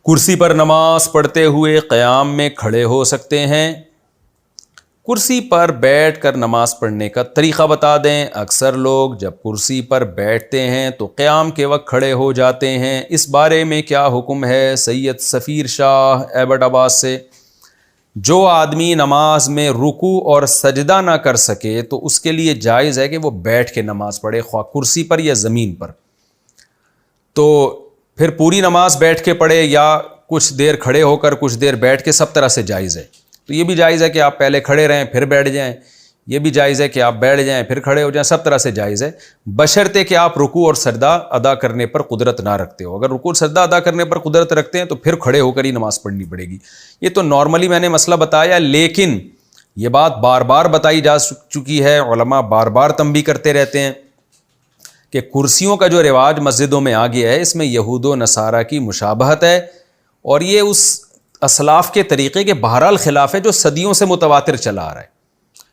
کرسی پر نماز پڑھتے ہوئے قیام میں کھڑے ہو سکتے ہیں؟ کرسی پر بیٹھ کر نماز پڑھنے کا طریقہ بتا دیں۔ اکثر لوگ جب کرسی پر بیٹھتے ہیں تو قیام کے وقت کھڑے ہو جاتے ہیں، اس بارے میں کیا حکم ہے؟ سید سفیر شاہ ایبٹ آباد سے۔ جو آدمی نماز میں رکوع اور سجدہ نہ کر سکے تو اس کے لیے جائز ہے کہ وہ بیٹھ کے نماز پڑھے، خواہ کرسی پر یا زمین پر۔ تو پھر پوری نماز بیٹھ کے پڑھے یا کچھ دیر کھڑے ہو کر کچھ دیر بیٹھ کے، سب طرح سے جائز ہے۔ تو یہ بھی جائز ہے کہ آپ پہلے کھڑے رہیں پھر بیٹھ جائیں، یہ بھی جائز ہے کہ آپ بیٹھ جائیں پھر کھڑے ہو جائیں، سب طرح سے جائز ہے، بشرطے کہ آپ رکوع اور سجدہ ادا کرنے پر قدرت نہ رکھتے ہو۔ اگر رکوع اور سجدہ ادا کرنے پر قدرت رکھتے ہیں تو پھر کھڑے ہو کر ہی نماز پڑھنی پڑے گی۔ یہ تو نارملی میں نے مسئلہ بتایا، لیکن یہ بات بار بار بتائی جا چکی ہے، علماء بار بار تنبیہ کرتے رہتے ہیں کہ کرسیوں کا جو رواج مسجدوں میں آ گیا ہے، اس میں یہود و نصارہ کی مشابہت ہے، اور یہ اس اسلاف کے طریقے کے بہرحال خلاف ہے جو صدیوں سے متواتر چلا آ رہا ہے۔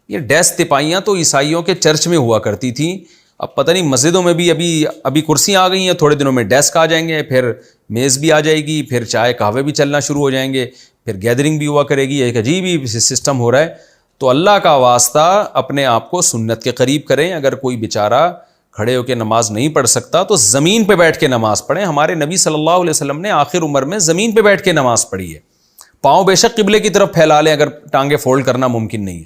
یہ ڈیسک تپائیاں تو عیسائیوں کے چرچ میں ہوا کرتی تھیں، اب پتہ نہیں مسجدوں میں بھی ابھی کرسیاں آ گئی ہیں، تھوڑے دنوں میں ڈیسک آ جائیں گے، پھر میز بھی آ جائے گی، پھر چائے قہوے بھی چلنا شروع ہو جائیں گے، پھر گیدرنگ بھی ہوا کرے گی۔ ایک عجیب ہی سسٹم ہو رہا ہے۔ تو اللہ کا واسطہ اپنے آپ کو سنت کے قریب کریں۔ اگر کوئی بیچارہ کھڑے ہو کے نماز نہیں پڑھ سکتا تو زمین پہ بیٹھ کے نماز پڑھیں۔ ہمارے نبی صلی اللہ علیہ وسلم نے آخر عمر میں زمین پہ بیٹھ کے نماز پڑھی ہے۔ پاؤں بے شک قبلے کی طرف پھیلا لیں اگر ٹانگیں فولڈ کرنا ممکن نہیں ہے،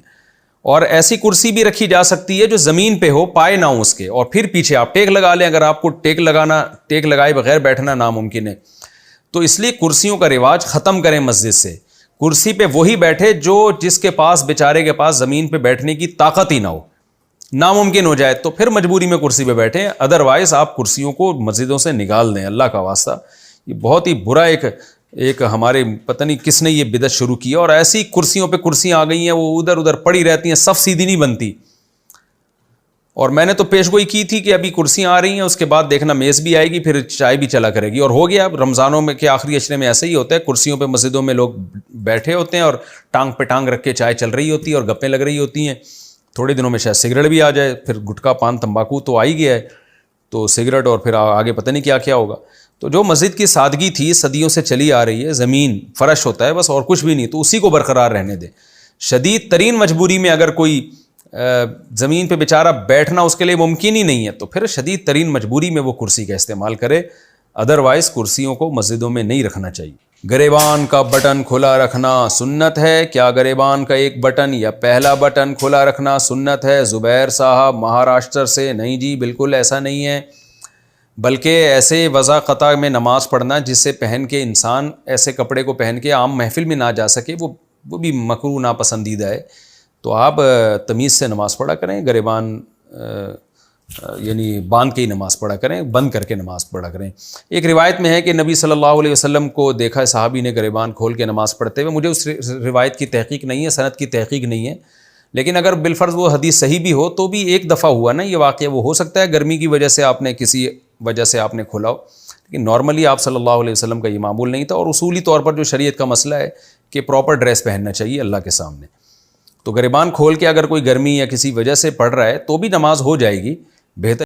اور ایسی کرسی بھی رکھی جا سکتی ہے جو زمین پہ ہو، پائے نہ ہوں اس کے، اور پھر پیچھے آپ ٹیک لگا لیں اگر آپ کو ٹیک لگائے بغیر بیٹھنا ناممکن ہے۔ تو اس لیے کرسیوں کا رواج ختم کریں مسجد سے۔ کرسی پہ وہی بیٹھے جس کے پاس، بیچارے کے پاس زمین پہ بیٹھنے کی طاقت ہی نہ ہو، ناممکن ہو جائے تو پھر مجبوری میں کرسی پہ بیٹھیں، ادروائز آپ کرسیوں کو مسجدوں سے نکال دیں اللہ کا واسطہ۔ یہ بہت ہی برا ایک ہمارے پتہ نہیں کس نے یہ بدعت شروع کی، اور ایسی کرسیوں پہ کرسیاں آ گئی ہیں وہ ادھر ادھر پڑی رہتی ہیں، صف سیدھی نہیں بنتی۔ اور میں نے تو پیش گوئی کی تھی کہ ابھی کرسیاں آ رہی ہیں، اس کے بعد دیکھنا میز بھی آئے گی، پھر چائے بھی چلا کرے گی، اور ہو گیا۔ اب رمضانوں میں کے آخری عشرے میں ایسا ہی ہوتا ہے، کرسیوں پہ مسجدوں میں لوگ بیٹھے ہوتے ہیں اور ٹانگ پہ ٹانگ رکھ کے چائے چل رہی ہوتی ہے اور گپیں لگ رہی ہوتی ہیں۔ تھوڑے دنوں میں شاید سگریٹ بھی آ جائے، پھر گٹکا پان تمباکو تو آ ہی گیا ہے، تو سگریٹ اور پھر آگے پتہ نہیں کیا کیا ہوگا۔ تو جو مسجد کی سادگی تھی صدیوں سے چلی آ رہی ہے، زمین فرش ہوتا ہے بس اور کچھ بھی نہیں، تو اسی کو برقرار رہنے دیں۔ شدید ترین مجبوری میں اگر کوئی زمین پہ بیچارہ بیٹھنا اس کے لیے ممکن ہی نہیں ہے تو پھر شدید ترین مجبوری میں وہ کرسی کا استعمال کرے، ادروائز کرسیوں کو مسجدوں میں نہیں رکھنا چاہیے۔ گریبان کا بٹن کھلا رکھنا سنت ہے کیا؟ گریبان کا ایک بٹن یا پہلا بٹن کھلا رکھنا سنت ہے؟ زبیر صاحب مہاراشٹر سے۔ نہیں جی، بالکل ایسا نہیں ہے، بلکہ ایسے وضع قطع میں نماز پڑھنا جس سے پہن کے انسان ایسے کپڑے کو پہن کے عام محفل میں نہ جا سکے، وہ بھی مکروہ ناپسندیدہ ہے۔ تو آپ تمیز سے نماز پڑھا کریں، گریبان یعنی باندھ کے ہی نماز پڑھا کریں، بند کر کے نماز پڑھا کریں۔ ایک روایت میں ہے کہ نبی صلی اللہ علیہ وسلم کو دیکھا صحابی نے گریبان کھول کے نماز پڑھتے ہوئے۔ مجھے اس روایت کی تحقیق نہیں ہے، سند کی تحقیق نہیں ہے، لیکن اگر بالفرض وہ حدیث صحیح بھی ہو تو بھی ایک دفعہ ہوا نا یہ واقعہ، وہ ہو سکتا ہے گرمی کی وجہ سے آپ نے کسی وجہ سے آپ نے کھولا ہو، لیکن نارملی آپ صلی اللہ علیہ وسلم کا یہ معمول نہیں تھا۔ اور اصولی طور پر جو شریعت کا مسئلہ ہے کہ پراپر ڈریس پہننا چاہیے اللہ کے سامنے۔ تو گریبان کھول کے اگر کوئی گرمی یا کسی وجہ سے پڑھ رہا ہے تو بھی نماز ہو جائے گی، بہتر